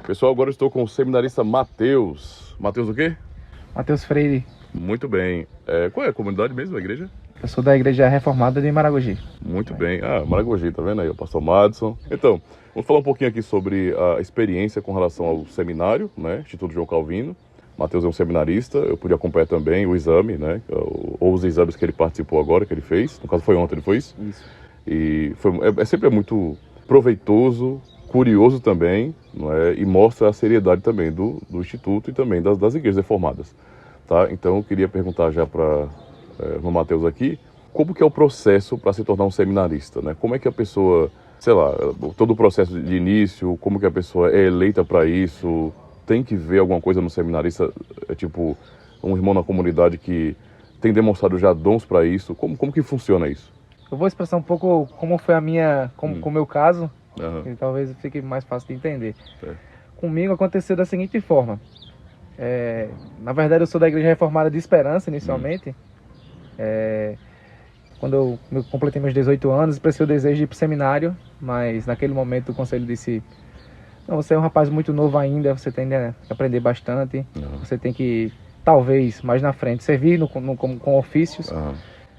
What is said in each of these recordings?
Pessoal, agora eu estou com o seminarista Matheus. Matheus o quê? Matheus Freire. Muito bem. Qual é a comunidade mesmo, a igreja? Eu sou da Igreja Reformada de Maragogi. Muito bem. Maragogi, tá vendo aí? O pastor Madison. Então, vamos falar um pouquinho aqui sobre a experiência com relação ao seminário, né? Instituto João Calvino. Matheus é um seminarista, eu pude acompanhar também o exame, né? Ou os exames que ele participou agora, que ele fez. No caso foi ontem, ele foi isso? Isso. E sempre muito proveitoso, curioso também, não é? E mostra a seriedade também do Instituto e também das igrejas reformadas. Tá? Então eu queria perguntar já para o Matheus aqui, como que é o processo para se tornar um seminarista, né? Como é que a pessoa, sei lá, todo o processo de início, como que a pessoa é eleita para isso, tem que ver alguma coisa no seminarista, tipo um irmão na comunidade que tem demonstrado já dons para isso, como que funciona isso? Eu vou expressar um pouco como foi a minha, com o meu caso, que talvez fique mais fácil de entender. Comigo aconteceu da seguinte forma. Na verdade, eu sou da Igreja Reformada de Esperança, inicialmente. Quando eu completei meus 18 anos, expressei o desejo de ir para o seminário, mas naquele momento o conselho disse: não, você é um rapaz muito novo ainda, você tem que aprender bastante, você tem que, talvez, mais na frente, servir com ofícios,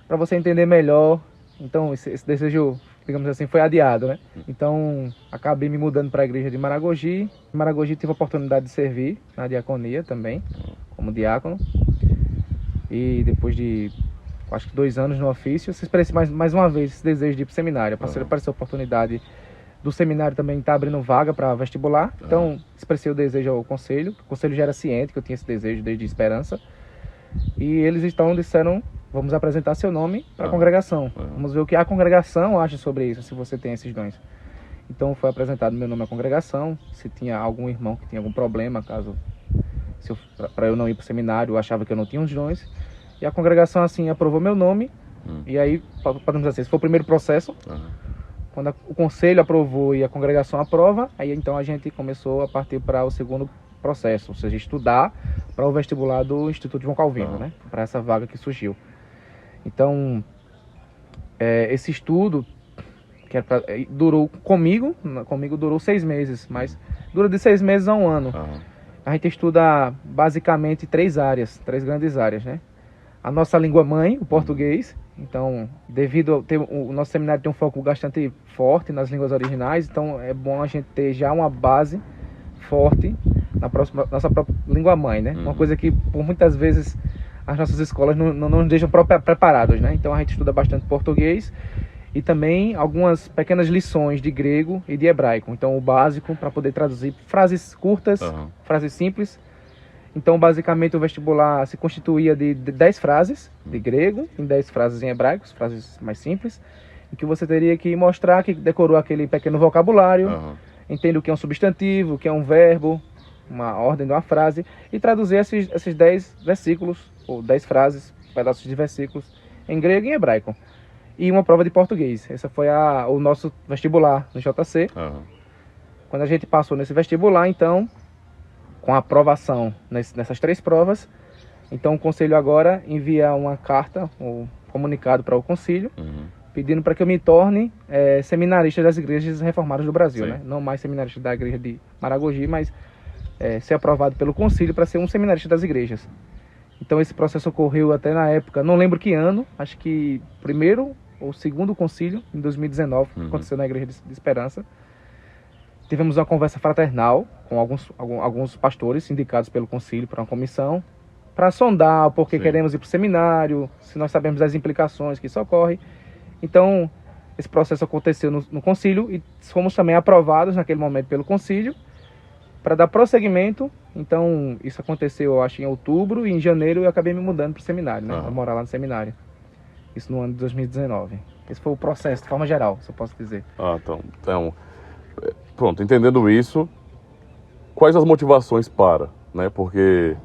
para você entender melhor. Então, esse desejo, digamos assim, foi adiado, né? Então, acabei me mudando para a igreja de Maragogi. Em Maragogi tive a oportunidade de servir na diaconia também, como diácono. E depois de, acho que 2 anos no ofício, se expressei mais uma vez esse desejo de ir para o seminário. Apareceu a oportunidade do seminário também estar abrindo vaga para vestibular. Então, expressei o desejo ao conselho. O conselho já era ciente que eu tinha esse desejo desde Esperança. E eles disseram: vamos apresentar seu nome para a congregação. Vamos ver o que a congregação acha sobre isso, se você tem esses dons. Então foi apresentado meu nome à congregação, se tinha algum irmão que tinha algum problema, para eu não ir para o seminário, eu achava que eu não tinha os dons. E a congregação assim aprovou meu nome. E aí, podemos dizer, esse foi o primeiro processo. Quando o conselho aprovou e a congregação aprova, aí então a gente começou a partir para o segundo processo, ou seja, estudar para o vestibular do Instituto João Calvino, né? Para essa vaga que surgiu. Então, esse estudo que durou comigo durou 6 meses, mas dura de 6 meses a 1 ano. A gente estuda basicamente 3 grandes áreas, né? A nossa língua mãe, o português. Então, devido o nosso seminário tem um foco bastante forte nas línguas originais, então é bom a gente ter já uma base forte na nossa própria língua mãe, né? Uma coisa que por muitas vezes as nossas escolas não nos deixam preparados, né? Então a gente estuda bastante português e também algumas pequenas lições de grego e de hebraico. Então o básico para poder traduzir frases curtas, frases simples. Então basicamente o vestibular se constituía de 10 frases de grego e 10 frases em hebraico, frases mais simples, em que você teria que mostrar que decorou aquele pequeno vocabulário, entende o que é um substantivo, o que é um verbo, uma ordem de uma frase, e traduzir esses 10 versículos, ou 10 frases, pedaços de versículos, em grego e em hebraico. E uma prova de português. Essa foi o nosso vestibular no JC. Quando a gente passou nesse vestibular, então, com a aprovação nessas 3 provas, então o conselho agora envia uma carta, ou comunicado para o concílio, pedindo para que eu me torne seminarista das igrejas reformadas do Brasil, né? Não mais seminarista da igreja de Maragogi, mas ser aprovado pelo concílio para ser um seminarista das igrejas. Então esse processo ocorreu até na época, não lembro que ano, acho que primeiro ou segundo concílio, em 2019, aconteceu na Igreja de Esperança. Tivemos uma conversa fraternal com alguns pastores indicados pelo concílio para uma comissão, para sondar o porquê queremos ir para o seminário, se nós sabemos das implicações que isso ocorre. Então esse processo aconteceu no concílio e fomos também aprovados naquele momento pelo concílio para dar prosseguimento. Então isso aconteceu, eu acho, em outubro, e em janeiro eu acabei me mudando para o seminário, né? Para morar lá no seminário. Isso no ano de 2019. Esse foi o processo, de forma geral, se eu posso dizer. Então, pronto, entendendo isso, quais as motivações para, né? Porque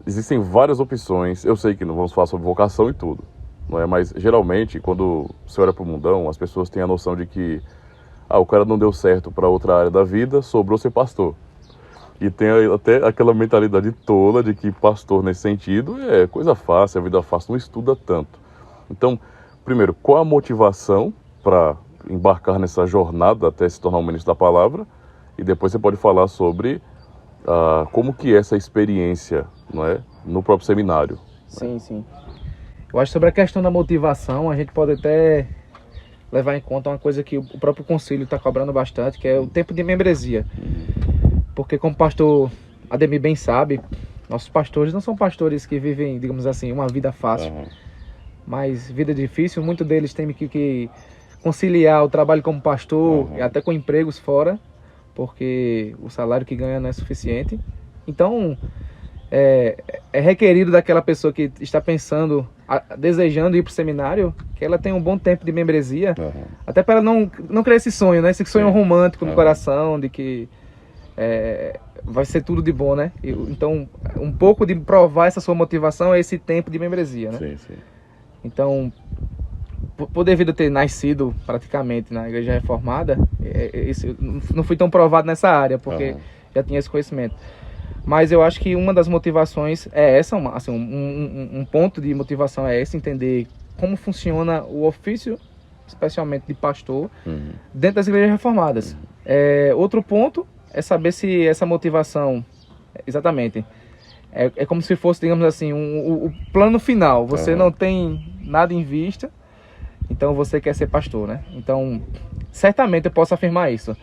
existem várias opções. Eu sei que não vamos falar sobre vocação e tudo, não é? Mas geralmente, quando você olha para o mundão, as pessoas têm a noção de que o cara não deu certo para outra área da vida, sobrou ser pastor. E tem até aquela mentalidade tola de que pastor nesse sentido é coisa fácil, a vida fácil, não estuda tanto. Então, primeiro, qual a motivação para embarcar nessa jornada até se tornar um ministro da palavra? E depois você pode falar sobre como que é essa experiência, não é, no próprio seminário. Sim, sim. Eu acho que sobre a questão da motivação, a gente pode até levar em conta uma coisa que o próprio Concílio está cobrando bastante, que é o tempo de membresia. Porque como o pastor Ademir bem sabe, nossos pastores não são pastores que vivem, digamos assim, uma vida fácil, mas vida difícil. Muitos deles têm que conciliar o trabalho como pastor e até com empregos fora, porque o salário que ganha não é suficiente. Então, é requerido daquela pessoa que está pensando, desejando ir para o seminário, que ela tenha um bom tempo de membresia, até para ela não criar esse sonho, né? Esse sonho romântico no coração de que vai ser tudo de bom, né? Então, um pouco de provar essa sua motivação é esse tempo de membresia, né? Sim, sim. Então, por devido a ter nascido praticamente na Igreja Reformada, não fui tão provado nessa área, porque já tinha esse conhecimento. Mas eu acho que uma das motivações é essa, assim, um ponto de motivação é esse, entender como funciona o ofício, especialmente de pastor, dentro das igrejas reformadas. Outro ponto é saber se essa motivação, exatamente, é como se fosse, digamos assim, o plano final. Você não tem nada em vista, então você quer ser pastor, né? Então, certamente eu posso afirmar isso,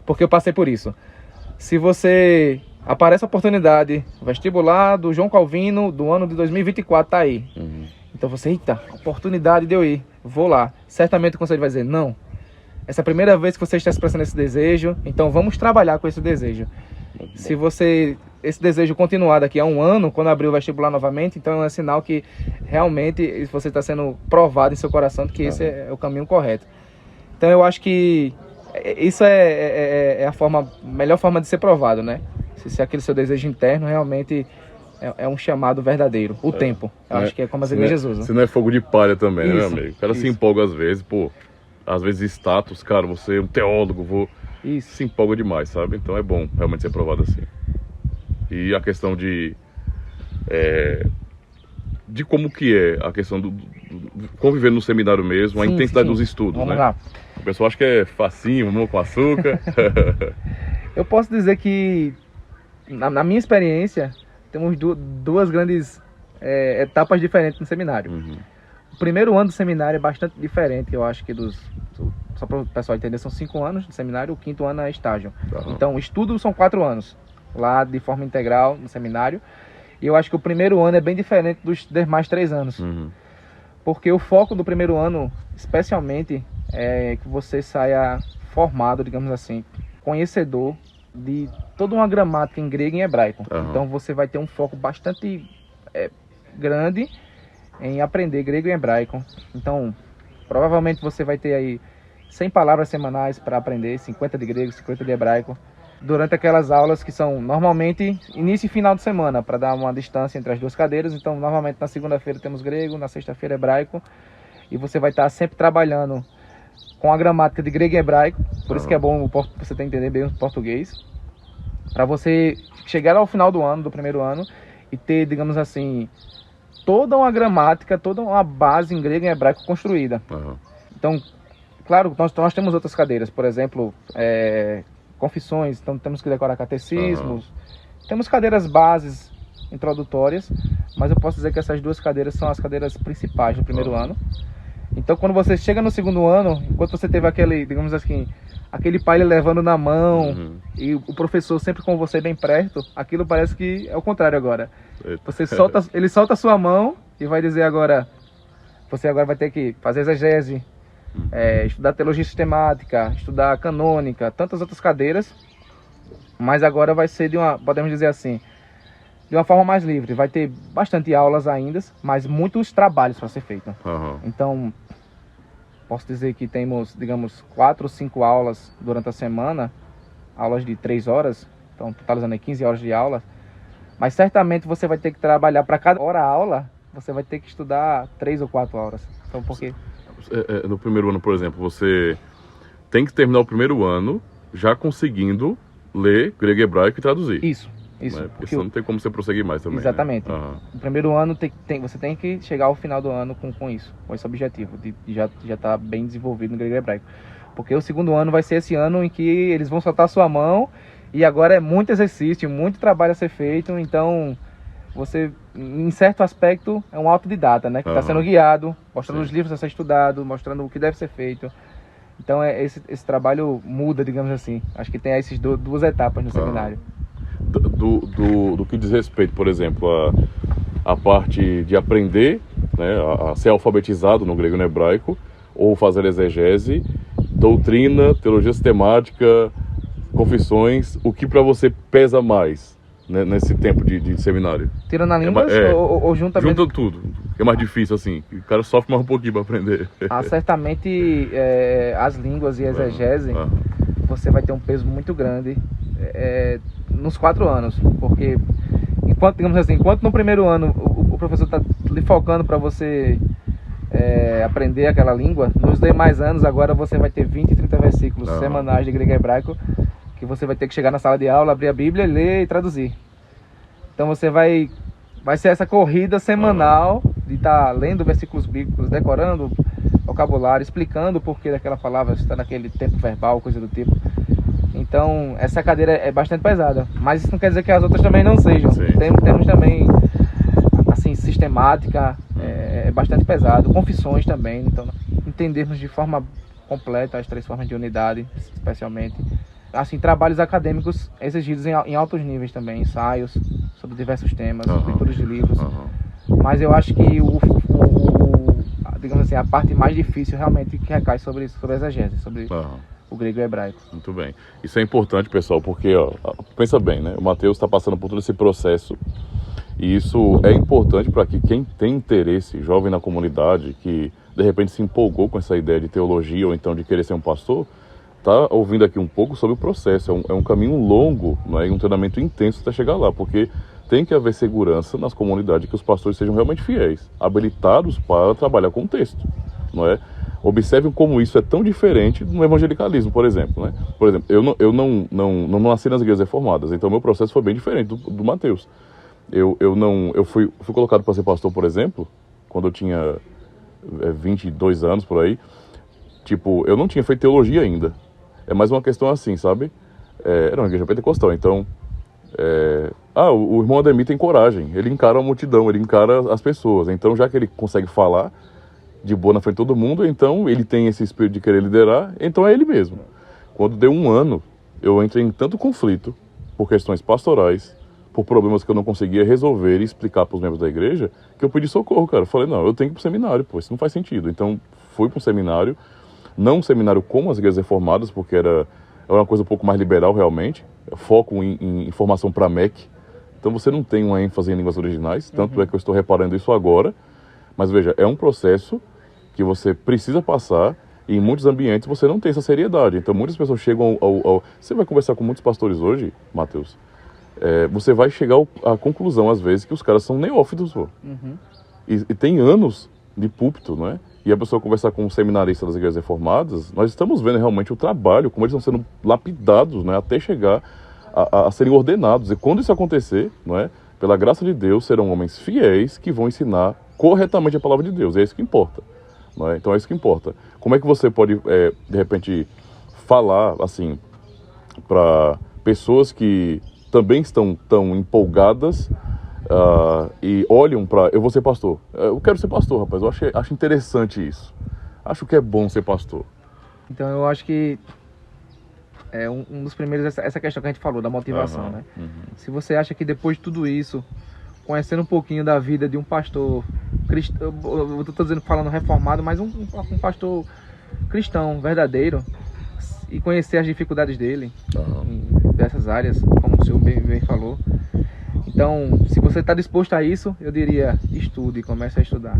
porque eu passei por isso. Se você aparece a oportunidade, vestibular do João Calvino do ano de 2024 tá aí. Então você, eita, oportunidade de eu ir, vou lá. Certamente o conselho vai dizer, não, essa é a primeira vez que você está expressando esse desejo, então vamos trabalhar com esse desejo. Se esse desejo continuar daqui a um ano, quando abrir o vestibular novamente, então é um sinal que realmente você está sendo provado em seu coração de que esse é o caminho correto. Então eu acho que isso é a melhor forma de ser provado, né? Se aquele seu desejo interno realmente é um chamado verdadeiro. O tempo. Eu acho que é como as igrejas usam. Se não é fogo de palha também, né, meu amigo? O cara se empolga às vezes, às vezes status, cara, você é um teólogo, se empolga demais, sabe? Então é bom realmente ser provado assim. E a questão de como que é a questão do conviver no seminário mesmo, a intensidade dos estudos, Vamos né? lá. O pessoal acha que é facinho, mamão com açúcar. Eu posso dizer que, na minha experiência, temos duas grandes etapas diferentes no seminário. O primeiro ano do seminário é bastante diferente, eu acho que só para o pessoal entender, são 5 anos de seminário, o 5º ano é estágio. Então, o estudo são 4 anos, lá de forma integral no seminário. E eu acho que o primeiro ano é bem diferente dos demais 3 anos. Porque o foco do primeiro ano, especialmente, é que você saia formado, digamos assim, conhecedor de toda uma gramática em grego e em hebraico. Então você vai ter um foco bastante grande em aprender grego e hebraico. Então, provavelmente você vai ter aí 100 palavras semanais para aprender, 50 de grego, 50 de hebraico, durante aquelas aulas que são normalmente início e final de semana, para dar uma distância entre as duas cadeiras. Então, normalmente na segunda-feira temos grego, na sexta-feira hebraico, e você vai estar sempre trabalhando com a gramática de grego e hebraico. Por isso que é bom você ter que entender bem o português, para você chegar ao final do ano, do primeiro ano, e ter, digamos assim, toda uma gramática, toda uma base em grego e hebraico construída. Então, claro, nós temos outras cadeiras, por exemplo, confissões, então temos que decorar catecismos, temos cadeiras bases introdutórias, mas eu posso dizer que essas duas cadeiras são as cadeiras principais do primeiro ano. Então, quando você chega no segundo ano, enquanto você teve aquele, digamos assim, aquele pai levando na mão e o professor sempre com você bem perto, aquilo parece que é o contrário agora. Ele solta a sua mão e vai dizer agora, você agora vai ter que fazer exegese, estudar teologia sistemática, estudar canônica, tantas outras cadeiras, mas agora vai ser podemos dizer assim, de uma forma mais livre. Vai ter bastante aulas ainda, mas muitos trabalhos para ser feito. Então, posso dizer que temos, digamos, 4 ou 5 aulas durante a semana, aulas de 3 horas, então totalizando aí 15 horas de aula, mas certamente você vai ter que trabalhar para cada hora aula, você vai ter que estudar 3 ou 4 horas. Então, por quê? No primeiro ano, por exemplo, você tem que terminar o primeiro ano já conseguindo ler grego e hebraico e traduzir. Isso. Né? Porque senão não tem como você prosseguir mais também. Exatamente. Né? No primeiro ano você tem que chegar ao final do ano com isso, com esse objetivo, de já estar bem desenvolvido no grego e hebraico. Porque o segundo ano vai ser esse ano em que eles vão soltar a sua mão, e agora é muito exercício, muito trabalho a ser feito, então você, em certo aspecto, é um autodidata, né? Que está sendo guiado, mostrando os livros a ser estudado, mostrando o que deve ser feito. Então esse trabalho muda, digamos assim. Acho que tem essas duas etapas no seminário. Do que diz respeito, por exemplo, a parte de aprender, né, a ser alfabetizado no grego e no hebraico, ou fazer exegese, doutrina, teologia sistemática, confissões, o que para você pesa mais, né, nesse tempo de seminário? Tirando a línguas ou junta mesmo? Junta tudo, que é mais difícil assim, o cara sofre mais um pouquinho para aprender. Certamente as línguas e exegese, você vai ter um peso muito grande nos 4 anos, porque enquanto no primeiro ano o professor está lhe focando para você aprender aquela língua, nos demais anos agora você vai ter 20, 30 versículos semanais de grego e hebraico, que você vai ter que chegar na sala de aula, abrir a Bíblia, ler e traduzir. Então você vai ser essa corrida semanal de estar lendo versículos bíblicos, decorando vocabulário, explicando o porquê daquela palavra, está naquele tempo verbal, coisa do tipo. Então essa cadeira é bastante pesada, mas isso não quer dizer que as outras também não sejam. Temos também, assim, sistemática, é bastante pesado, confissões também, então entendermos de forma completa as 3 formas de unidade, especialmente. Assim, trabalhos acadêmicos exigidos em altos níveis também, ensaios sobre diversos temas, leituras de livros. Mas eu acho que digamos assim, a parte mais difícil realmente que recai sobre a exegese, sobre o grego e o hebraico. Muito bem. Isso é importante, pessoal, porque, pensa bem, né? O Mateus está passando por todo esse processo, e isso é importante para que quem tem interesse, jovem na comunidade, que de repente se empolgou com essa ideia de teologia ou então de querer ser um pastor, tá ouvindo aqui um pouco sobre o processo. É um caminho longo, né, e um treinamento intenso até chegar lá, porque tem que haver segurança nas comunidades, que os pastores sejam realmente fiéis, habilitados para trabalhar com o texto, não é? Observem como isso é tão diferente no evangelicalismo, por exemplo, né? Por exemplo, eu não nasci nas igrejas reformadas, então meu processo foi bem diferente do Mateus. Eu fui colocado para ser pastor, por exemplo, quando eu tinha 22 anos, por aí. Tipo, eu não tinha feito teologia ainda. É mais uma questão assim, sabe? Era uma igreja pentecostal, então... o irmão Ademir tem coragem, ele encara a multidão, ele encara as pessoas. Então, já que ele consegue falar de boa na frente de todo mundo, então ele tem esse espírito de querer liderar, então é ele mesmo. Quando deu 1 ano, eu entrei em tanto conflito por questões pastorais, por problemas que eu não conseguia resolver e explicar para os membros da igreja, que eu pedi socorro, cara. Eu falei, não, eu tenho que ir para o seminário, pô, isso não faz sentido. Então, fui para um seminário, não um seminário como as igrejas reformadas, porque era uma coisa um pouco mais liberal realmente, foco em formação para MEC. Então você não tem uma ênfase em línguas originais, tanto é que eu estou reparando isso agora. Mas veja, é um processo que você precisa passar, e em muitos ambientes você não tem essa seriedade. Então muitas pessoas chegam Você vai conversar com muitos pastores hoje, Mateus, você vai chegar à conclusão, às vezes, que os caras são neófitos, pô. E tem anos de púlpito, não é? E a pessoa conversar com um seminarista das igrejas reformadas, nós estamos vendo realmente o trabalho, como eles estão sendo lapidados, né, até chegar a serem ordenados. E quando isso acontecer, não é, pela graça de Deus, serão homens fiéis que vão ensinar corretamente a palavra de Deus. É isso que importa. Não é? Então é isso que importa. Como é que você pode, de repente, falar assim para pessoas que também estão tão empolgadas e olham para... Eu vou ser pastor. Eu quero ser pastor, rapaz. Eu acho interessante isso. Acho que é bom ser pastor. Então eu acho que um dos primeiros, essa questão que a gente falou, da motivação, né? Se você acha que depois de tudo isso, conhecendo um pouquinho da vida de um pastor cristão, eu estou dizendo, falando reformado, mas um pastor cristão, verdadeiro, e conhecer as dificuldades dele em diversas áreas, como o senhor bem falou. Então, se você está disposto a isso, eu diria, estude, comece a estudar.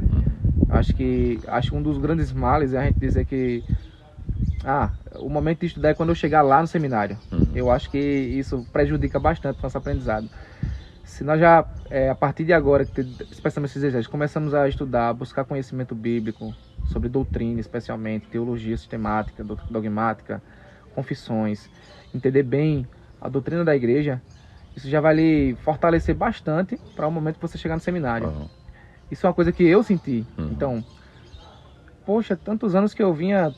Acho que um dos grandes males é a gente dizer que o momento de estudar é quando eu chegar lá no seminário. Eu acho que isso prejudica bastante o nosso aprendizado. Se nós já, a partir de agora, especialmente esses exercícios, começamos a estudar, buscar conhecimento bíblico sobre doutrina, especialmente, teologia sistemática, dogmática, confissões, entender bem a doutrina da igreja, isso já vai lhe fortalecer bastante para o momento que você chegar no seminário. Isso é uma coisa que eu senti. Então, poxa, tantos anos que eu vinha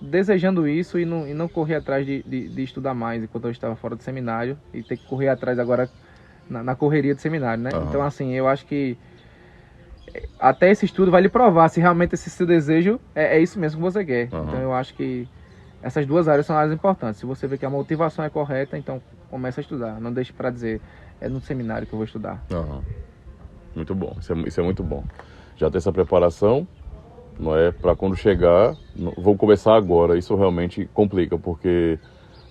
desejando isso e não correr atrás de estudar mais enquanto eu estava fora do seminário e ter que correr atrás agora na correria do seminário, né? Então, assim, eu acho que até esse estudo vai lhe provar se realmente esse seu desejo é isso mesmo que você quer. Então, eu acho que essas duas áreas são áreas importantes. Se você vê que a motivação é correta, então comece a estudar. Não deixe para dizer, é no seminário que eu vou estudar. Muito bom, isso é muito bom. Já ter essa preparação, não é? Para quando chegar, vou começar agora. Isso realmente complica, porque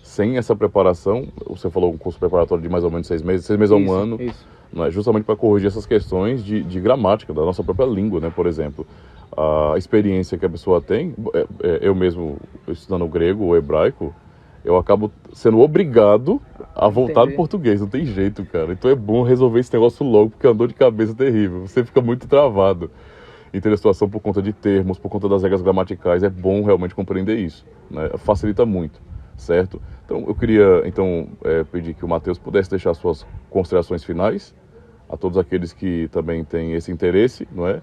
sem essa preparação, você falou um curso preparatório de mais ou menos 6 meses a um ano, não é? Justamente para corrigir essas questões de gramática da nossa própria língua, né? Por exemplo, a experiência que a pessoa tem, eu mesmo estudando grego ou hebraico, eu acabo sendo obrigado a voltar do português, não tem jeito, cara. Então é bom resolver esse negócio logo, porque é uma dor de cabeça terrível, você fica muito travado. Em situação por conta de termos, por conta das regras gramaticais, é bom realmente compreender isso, né? Facilita muito, certo? Então eu queria pedir que o Matheus pudesse deixar suas considerações finais a todos aqueles que também têm esse interesse, não é?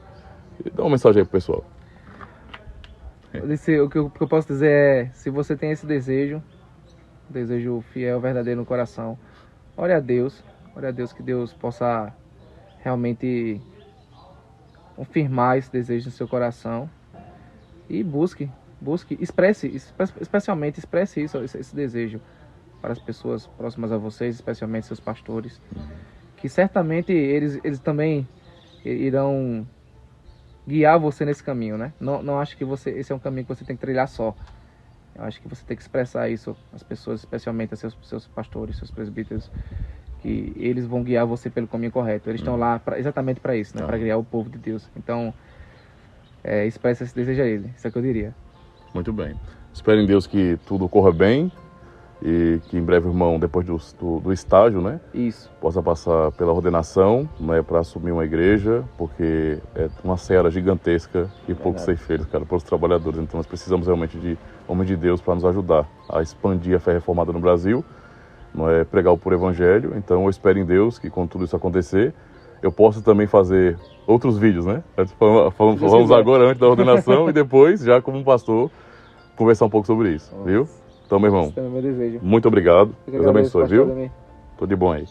E dá uma mensagem aí pro pessoal. O que eu posso dizer é, se você tem esse desejo fiel, verdadeiro no coração, ore a Deus que Deus possa realmente confirmar esse desejo no seu coração e busque, especialmente expresse esse desejo para as pessoas próximas a vocês, especialmente seus pastores, que certamente eles também irão guiar você nesse caminho, né? Não acho que esse é um caminho que você tem que trilhar só. Eu acho que você tem que expressar isso às pessoas, especialmente a seus pastores, seus presbíteros, que eles vão guiar você pelo caminho correto. Eles estão lá exatamente para isso, né? Para guiar o povo de Deus. Então, expressa esse desejo a ele. Isso é o que eu diria. Muito bem. Espero em Deus que tudo corra bem e que em breve o irmão, depois do estágio, né? Isso. Possa passar pela ordenação, né? Para assumir uma igreja, porque é uma seara gigantesca e poucos ceifeiros, cara, para os trabalhadores. Então nós precisamos realmente de homens de Deus para nos ajudar a expandir a fé reformada no Brasil, não é? Pregar o puro evangelho. Então eu espero em Deus que quando tudo isso acontecer, eu possa também fazer outros vídeos, né? Falamos agora antes da ordenação e depois, já como pastor, conversar um pouco sobre isso, viu? Então, meu irmão, esse é o meu desejo. muito obrigado. Deus abençoe, viu? Também. Tudo de bom aí.